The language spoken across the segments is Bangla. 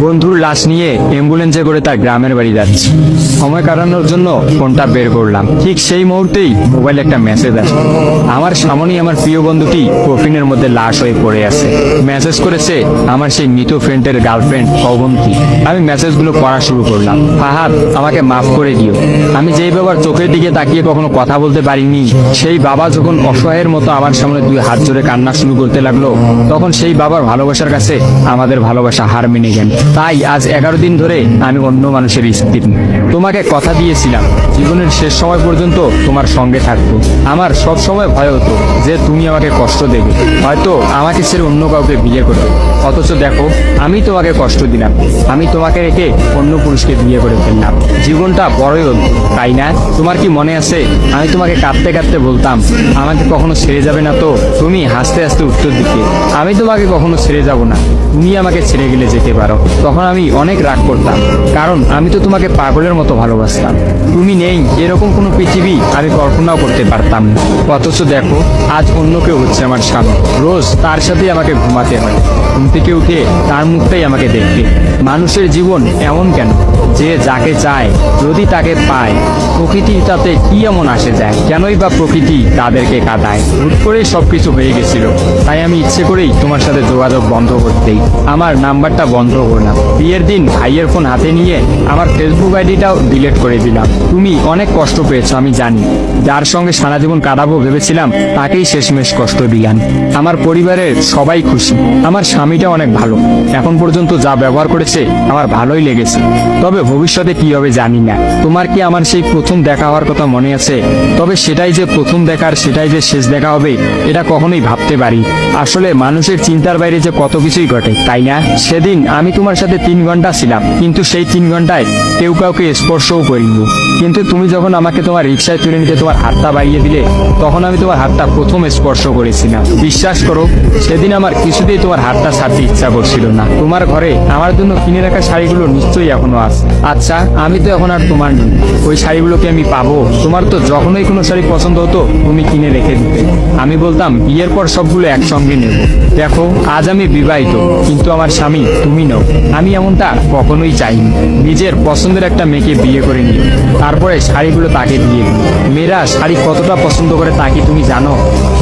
বন্ধুর লাশ নিয়ে অ্যাম্বুলেন্সে করে তার গ্রামের বাড়ি যাচ্ছি। সময় কাটানোর জন্য ফোনটা বের করলাম, ঠিক সেই মুহূর্তেই মোবাইলে একটা মেসেজ আসে। আমার সামনেই আমার প্রিয় বন্ধুটি কফিনের মধ্যে লাশ হয়ে পড়ে আছে। মেসেজ করেছে আমার সেই মৃত ফ্রেন্ডের গার্লফ্রেন্ড অবন্তী। আমি মেসেজগুলো পড়া শুরু করলাম। ফাহাদ, আমাকে মাফ করে দিও। আমি যেই বাবার চোখের দিকে তাকিয়ে কখনো কথা বলতে পারিনি, সেই বাবা যখন অসহায়ের মতো আমার সামনে দুই হাত জোড়ে কান্না শুরু করতে লাগলো, তখন সেই বাবার ভালোবাসার কাছে আমাদের ভালোবাসা হার মেনে গেল। তাই আজ 11 দিন ধরে আমি অন্য মানুষের স্ত্রী। তোমাকে কথা দিয়েছিলাম জীবনের শেষ সময় পর্যন্ত তোমার সঙ্গে থাকবো। আমার সব সময় ভয় হতো যে তুমি আমাকে কষ্ট দেবে, হয়তো আমাকে ছেড়ে অন্য কাউকে বিয়ে করবে। অথচ দেখো, আমি তোমাকে কষ্ট দিলাম, আমি তোমাকে রেখে অন্য পুরুষকে বিয়ে করে ফেললাম। জীবনটা বড়ই অদ্ভুত, তাই না? তোমার কি মনে আছে আমি তোমাকে কাঁদতে কাঁদতে বলতাম আমাকে কখনো ছেড়ে যাবে না? তো তুমি হাসতে হাসতে উত্তর দিতে আমি তোমাকে কখনো ছেড়ে যাব না, তুমি আমাকে ছেড়ে গেলে যেতে পারো। তখন আমি অনেক রাগ করতাম, কারণ আমি তো তোমাকে পাগলের মতো ভালোবাসতাম। তুমি নেই এরকম কোনো পৃথিবী আমি কল্পনাও করতে পারতাম না। অথচ দেখো, আজ অন্য কেউ হচ্ছে আমার স্বামী। রোজ তার সাথেই আমাকে ঘুমাতে হয়, ঘুম থেকে উঠে তার মুখটাই আমাকে দেখতে। মানুষের জীবন এমন কেন যে যাকে চায় যদি তাকে পায়? প্রকৃতির তাতে কি এমন আসে যায়? কেনই বা প্রকৃতি তাদেরকে কাঁদায়? হুট করেই সবকিছু হয়ে গেছিল, তাই আমি ইচ্ছে করেই তোমার সাথে যোগাযোগ বন্ধ করতেই আমার নাম্বারটা বন্ধ করলাম। বিয়ের দিন ভাইয়ের ফোন হাতে নিয়ে আমার ফেসবুক আইডিটাও ডিলিট করে দিলাম। তুমি অনেক কষ্ট পেয়েছো আমি জানি, যার সঙ্গে সারা জীবন কাটাবো ভেবেছিলাম তাকেই শেষমেশ কষ্ট দিলাম। আমার পরিবারের সবাই খুশি, আমার স্বামীটা অনেক ভালো, এখন পর্যন্ত যা ব্যবহার করেছে আমার ভালোই লেগেছে। তবে ভবিষ্যতে কি হবে জানি না। তোমার কি আমার সেই প্রথম দেখা হওয়ার কথা মনে আছে? তবে সেটাই যে প্রথম দেখার, সেটাই যে শেষ দেখা হবে, এটা কখনোই ভাবতে পারি। আসলে মানুষের চিন্তার বাইরে যে কত কিছুই ঘটে, তাই না? সেদিন আমি তোমার সাথে 3 ঘন্টা ছিলাম, কিন্তু সেই 3 ঘন্টায় কেউ কাউকে স্পর্শও করিনি। কিন্তু তুমি যখন আমাকে তোমার রিক্সায় তুলে নিতে তোমার হাতটা বাড়িয়ে দিলে, তখন আমি তোমার হাতটা প্রথম স্পর্শ করেছিলাম। বিশ্বাস করো, সেদিন আমার কিছুতেই তোমার হাতটা ছাড়তে ইচ্ছা করছিল না। তোমার ঘরে আমার জন্য কিনে রাখা শাড়িগুলো নিশ্চয়ই এখনো আছে। আচ্ছা, আমি তো এখন আর তোমার নই, ওই শাড়িগুলোকে আমি পাবো? তোমার তো যখনই কোনো শাড়ি পছন্দ হতো তুমি কিনে রেখে দিতে, আমি বলতাম বিয়ের পর সবগুলো একসঙ্গে নেব। দেখো, আজ আমি বিবাহিত, কিন্তু আমার স্বামী তুমি নও। আমি এমনটা কখনোই চাইনি। নিজের পছন্দের একটা মেয়েকে বিয়ে করে নিও, তারপরে শাড়িগুলো তাকে দিয়ে দিই। মেয়েরা শাড়ি কতটা পছন্দ করে তা কি তুমি জানো?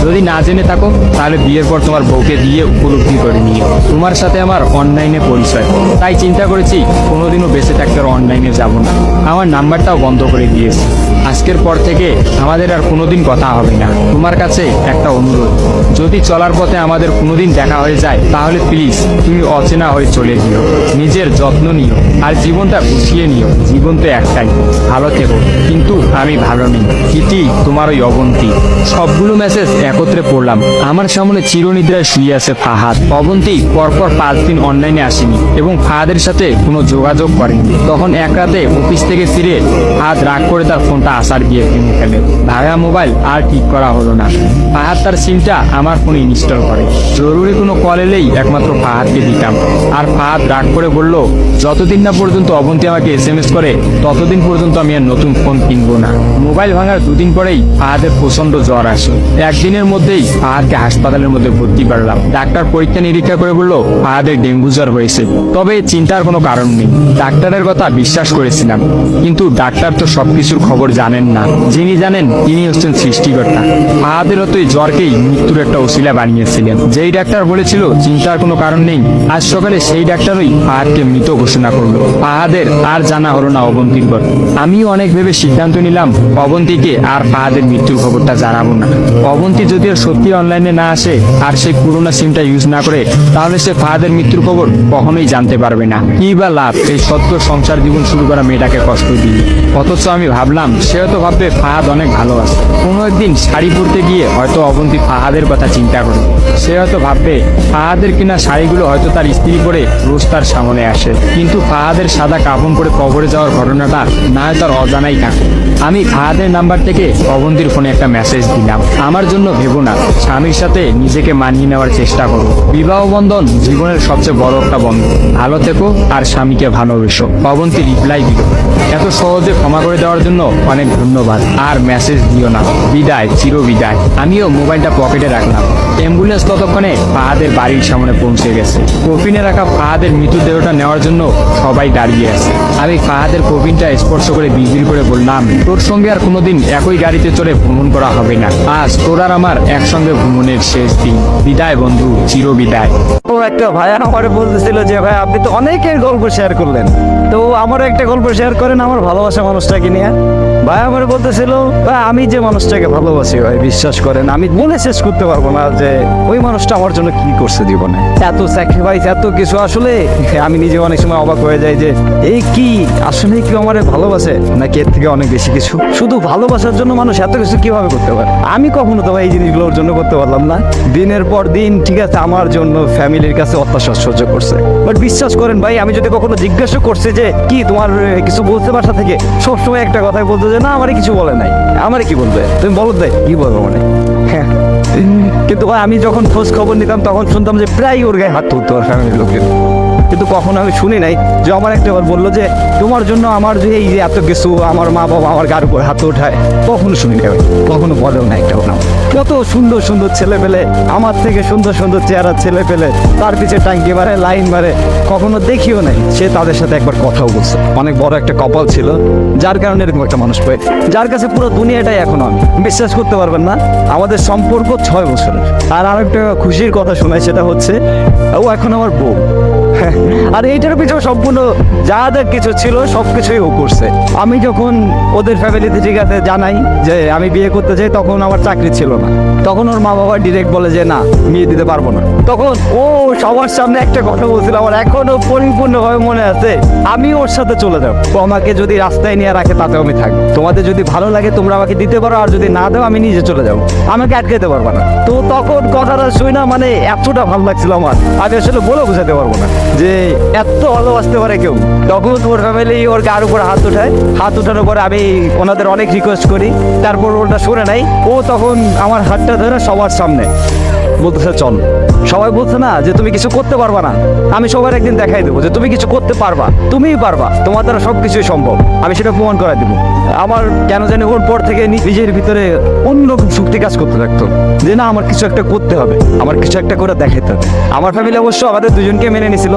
যদি না জেনে থাকো তাহলে বিয়ের পর তোমার বউকে দিয়ে উপলব্ধি করে নিও। তোমার সাথে আমার অনলাইনে পরিচয়, তাই চিন্তা করেছি কোনোদিনও বেঁচে থাকতে আর অনলাইনে যাব না। আমার নাম্বারটাও বন্ধ করে দিয়েছি। আজকের পর থেকে আমাদের আর কোনোদিন কথা হবে না। তোমার কাছে একটা অনুরোধ, যদি চলার পথে আমাদের কোনোদিন দেখা হয়ে যায় তাহলে প্লিজ তুমি অচেনা হয়ে চলে যেও। নিজের যত্ন নিও আর জীবনটা গুছিয়ে নিও। জীবন তো একটাই, ভালো থেকো। কিন্তু আমি ভালো নেই, ইতি তোমার ওই অবন্তী। সবগুলো মেসেজ একত্রে পড়লাম। আমার সামনে চিরনিদ্রায় শুয়ে আছে ফাহাদ। অবন্তী পরপর 5 দিন অনলাইনে আসেনি এবং ফাহাদের সাথে কোনো যোগাযোগ করেনি। তখন এক রাতে অফিস থেকে ফিরে ফাহাদ রাগ করে তার ফোনটা আসার গিয়ে ভেঙে ফেলে। ভাঙা মোবাইল আর ঠিক করা হলো না। ফাহাদ তার সিমটা আমার ফোনে ইনস্টল করে। জরুরি কোনো কল এলেই একমাত্র ফাহাদকে দিতাম। আর ফাহাদ রাগ করে বলল, যতদিন না পর্যন্ত অবন্তী আমাকে SMS করে ততদিন পর্যন্ত আমি আর নতুন ফোন কিনবো না। মোবাইল ভাঙার 2 দিন পরেই ফাহাদের প্রচন্ড জ্বর আসে। একদিনের মধ্যেই ফাহাদকে হাসপাতালের মধ্যে ভর্তি করলাম। ডাক্তার পরীক্ষা নিরীক্ষা করে বলল ফাহাদের ডেঙ্গু জ্বর হয়েছে। তবে চিন্তার কোনো কারণ নেই, ডাক্তারের কথা বিশ্বাস করেছিলাম। কিন্তু ডাক্তার তো সবকিছুর খবর জানেন না, যিনি জানেন তিনি হচ্ছেন সৃষ্টিকর্তা। ফাহাদের হয়তো এই জ্বরকেই মৃত্যুর একটা ওসিলা বানিয়েছিলেন। যেই ডাক্তার বলেছিল চিন্তার কোনো কারণ নেই, আজ সকালে সেই ডাক্তারই ফাহাদকে মৃত ঘোষণা করলো। ফাহাদের আর জানা হলো না অবন্তীর কথা। আমিও অনেক ভেবে সিদ্ধান্ত নিলাম অবন্তীকে আর ফাহাদের মৃত্যুর খবরটা জানাবো না। অবন্তী যদি সত্যি অনলাইনে না আসে আর সেই পুরোনো সিমটা ইউজ না করে, তাহলে সে ফাহাদের মৃত্যুর খবর কখনোই জানতে পারবে না। কি বা লাভ এই সত্য সংসার জীবন শুরু করা মেয়েটাকে কষ্ট দিয়ে? অথচ আমি ভাবলাম সে হয়তো ভাববে ফাহাদ অনেক ভালো আছে। কোনো একদিন শাড়ি পরতে গিয়ে হয়তো অবন্তী ফাহাদের কথা চিন্তা করে। সে হয়তো ভাববে ফাহাদের কিনা শাড়িগুলো হয়তো তার স্ত্রী পরে রোজ তার সামনে আসে, কিন্তু ফাহাদের সাদা কাপড় পরে কবরে যাওয়ার ঘটনাটা না হয় তার অজানাই থাকে। আমি ফাহাদের নাম্বার থেকে অবন্তীর ফোনে একটা মেসেজ দিলাম, আমার জন্য ভেবো না, স্বামীর সাথে নিজেকে মানিয়ে নেওয়ার চেষ্টা করো। বিবাহ বন্ধন জীবনের সবচেয়ে বড় একটা বন্ধন, ভালো থেকো আর স্বামীকে ভালোবেসো। অবন্তী রিপ্লাই দিল, এত সহজে ক্ষমা করে দেওয়ার জন্য অনেক ধন্যবাদ, আর মেসেজ দিও না, বিদায়, চির বিদায়। আমিও মোবাইলটা পকেটে রাখলাম। অ্যাম্বুলেন্স ততক্ষণে ফাহাদের বাড়ির সামনে পৌঁছে গেছে। কফিনে রাখা ফাহাদের মৃতদেহটা নেওয়ার জন্য সবাই দাঁড়িয়ে আছে। আমি ফাহাদের কফিনটা স্পর্শ করে বিড়বিড় করে বললাম, তোর সঙ্গে আর কোনোদিন একই গাড়িতে চড়ে ভ্রমণ করা হবে না। আজ তোর আর আমার একসঙ্গে ভ্রমণের শেষ দিন। বিদায় বন্ধু, চির বিদায়। ও একটা ভাইয়া আমারে বলতেছিল যে ভাই আপনি তো অনেকের গল্প শেয়ার করলেন, তো আমারও একটা গল্প শেয়ার করেন আমার ভালোবাসা মানুষটাকে নিয়ে। ভাই আমার বলতেছিল ভাই আমি যে মানুষটাকে ভালোবাসি ভাই বিশ্বাস করেন আমি বলে শেষ করতে পারবো না যে ওই মানুষটা আমার জন্য কি করছে জীবনে, এত স্যাক্রিফাইস এত কিছু। আসলে আমি নিজে অনেক সময় অবাক হয়ে যাই যে এই কি আসলে কি আমার ভালোবাসে নাকি এর থেকে অনেক বেশি কিছু। শুধু ভালোবাসার জন্য মানুষ এত কিছু কিভাবে করতে পারে? আমি কখনো তো ভাই এই জিনিসগুলোর জন্য করতে পারলাম না। দিনের পর দিন ঠিক আছে আমার জন্য ফ্যামিলির কাছে অত্যাচার সহ্য করছে, বাট বিশ্বাস করেন ভাই আমি যদি কখনো জিজ্ঞাসা করছি যে কি তোমার কিছু বলতে বাসা থেকে, সবসময় একটা কথাই বলতো যে না আমারে কিছু বলে নাই। আমারে কি বলবে? তুমি বলো দেয় কি বলবো মানে। হ্যাঁ, কিন্তু ভাই আমি যখন খোঁজ খবর নিতাম তখন শুনতাম যে প্রায় ওর গায়ে হাত তুলতো ওর ফ্যামিলির লোকের, কিন্তু কখনো আমি শুনি নাই যে আমার একটা বার বললো যে তোমার জন্য আমার যে এই যে এত কিছু আমার মা বাবা আমার গার উপর হাত ওঠায়, কখনো শুনি নাই ভাই, কখনো বলেও না একটাও নাম। কত সুন্দর সুন্দর ছেলে পেলে, আমার থেকে সুন্দর সুন্দর চেহারা ছেলে পেলে তার পিছে টাঙ্কি মারে লাইন মারে, কখনো দেখিও নাই সে তাদের সাথে একবার কথাও বলছে। অনেক বড় একটা কপাল ছিল যার কারণে এরকম একটা মানুষ পাই, যার কাছে পুরো দুনিয়াটাই এখনো আমি। বিশ্বাস করতে পারবেন না আমাদের সম্পর্ক 6 বছরের। আর আরেকটা খুশির কথা শোনাই, সেটা হচ্ছে ও এখন আমার বউ। আর এইটার পিছনে সম্পূর্ণ যা যা কিছু ছিল সবকিছুই ও করছে। আমি যখন ওদের ফ্যামিলিতে ঠিক আছে জানাই যে আমি বিয়ে করতে চাই, তখন আমার চাকরি ছিল না, তখন ওর মা বাবা ডিরেক্ট বলে যে না বিয়ে দিতে পারবো না। তখন ও সবার সামনে একটা কথা বলছিল আমার এখনো পরিপূর্ণভাবে মনে আছে, আমি ওর সাথে চলে যাবো, ও আমাকে যদি রাস্তায় নিয়ে রাখে তাতেও আমি থাকবো, তোমাদের যদি ভালো লাগে তোমরা আমাকে দিতে পারো, আর যদি না দাও আমি নিজে চলে যাবো, আমাকে আটকাতে পারবো না। তো তখন কথাটা শুই না মানে এতটা ভালো লাগছিল আমার, আমি আসলে বলে বোঝাতে পারবো না যে এত ভালোবাসতে পারে কেউ। তখন ওর ফ্যামিলি ওর গার উপর হাত উঠায়, হাত উঠানোর পরে আমি ওনাদের অনেক রিকোয়েস্ট করি, তারপর ওটা শুনে নাই। ও তখন আমার হাতটা ধরে সবার সামনে বলতেছে চল। সবাই বলছে না যে তুমি কিছু করতে পারবা না, আমি সবার একদিন দেখাই দেবো যে তুমি কিছু করতে পারবা, তুমিই পারবা, তোমার দ্বারা সবকিছুই সম্ভব, আমি সেটা প্রমাণ করে দেবো। আমার কেন জানি ওর পর থেকে নিজের ভিতরে অন্যরকম শক্তি কাজ করতে থাকতো যে না আমার কিছু একটা করতে হবে, আমার কিছু একটা করে দেখাইতে হবে। আমার ফ্যামিলি অবশ্য আমাদের দুজনকে মেনে নিছিল,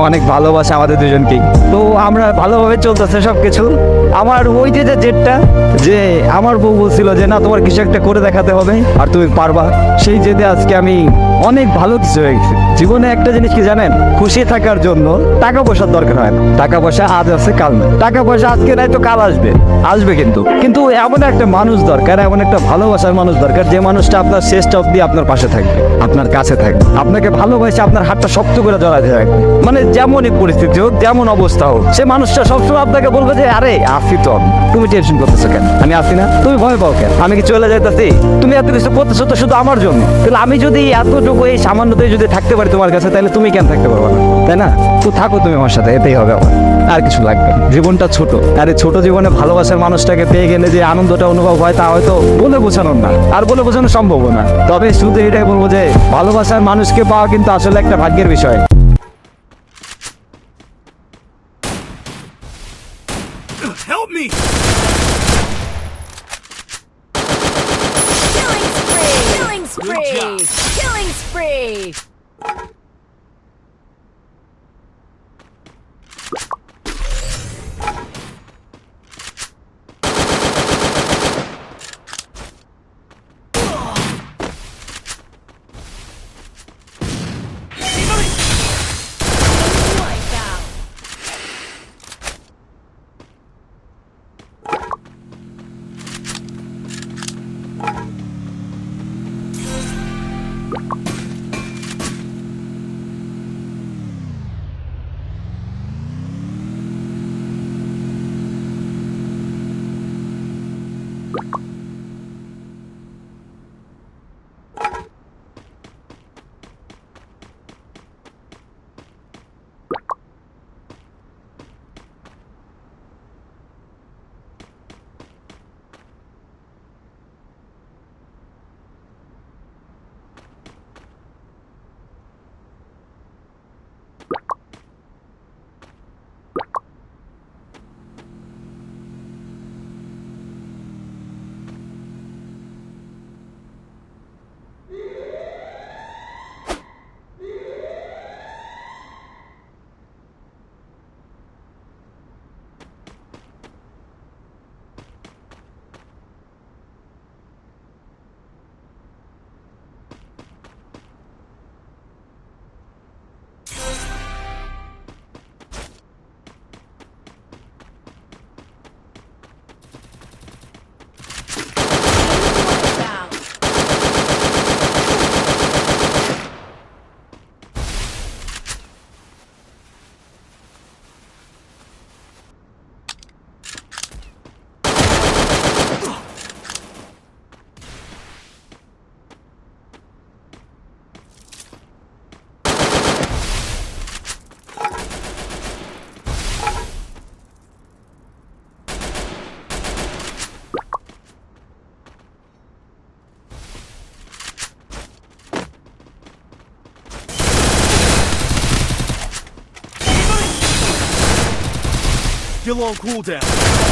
অনেক ভালোবাসে আমাদের দুজনকেই, তো আমরা ভালোভাবে চলতেছে সবকিছু। আমার ওই যে জেদটা যে আমার বউ বলছিল যে না তোমার কিছু একটা করে দেখাতে হবে আর তুমি পারবা, সেই জেদে আজকে আমি অনেক ভালো কিছু হয়ে গেছে জীবনে। একটা জিনিস কি জানেন, খুশি থাকার জন্য টাকা পয়সার দরকার হয় না। টাকা পয়সা আজ আছে কাল নেই, টাকা পয়সা আজকে নাই তো কাল আসবে, আসবে কিন্তু কিন্তু এমন একটা মানুষ দরকার, এমন একটা ভালোবাসার মানুষ দরকার যে মানুষটা আপনার শেষটা অব্দি আপনার পাশে থাকবে, আপনার কাছে থাকবে, আপনাকে ভালোবাসে আপনার হাতটা শক্ত করে জড়াতে থাকবে। মানে যেমনই পরিস্থিতি হোক যেমন অবস্থা হোক, সে মানুষটা সবসময় আপনাকে বলবে যে আরে আসি তো, তুমি টেনশন করতেছো কেন, আমি আসি না, তুমি ভয় পাও কেন, আমি কি চলে যাইতেছি, তুমি এত কিছু করতেছো তো শুধু আমার জন্য, তাহলে আমি যদি এতটুকু এই সামান্যতে যদি থাকতে পারি তোমার কাছে, তাহলে তুমি কেন থাকতে পারবে না, তাই না? তো থাকো তুমি আমার সাথে, এতেই হবে আমার, আর কিছু লাগবে না। জীবনটা ছোট, আর এই ছোট জীবনে ভালোবাসার মানুষটাকে পেয়ে গেলে যে আনন্দটা অনুভব হয় তা হয়তো বলে বোঝানোর না, আর বলে বোঝানো সম্ভব না। তবে শুধু এটাই বলবো যে ভালোবাসার মানুষকে পাওয়া কিন্তু আসলে একটা ভাগ্যের বিষয়। Help me! Killing spree! Good job. Killing spree! Wipeout! Still on cooldown.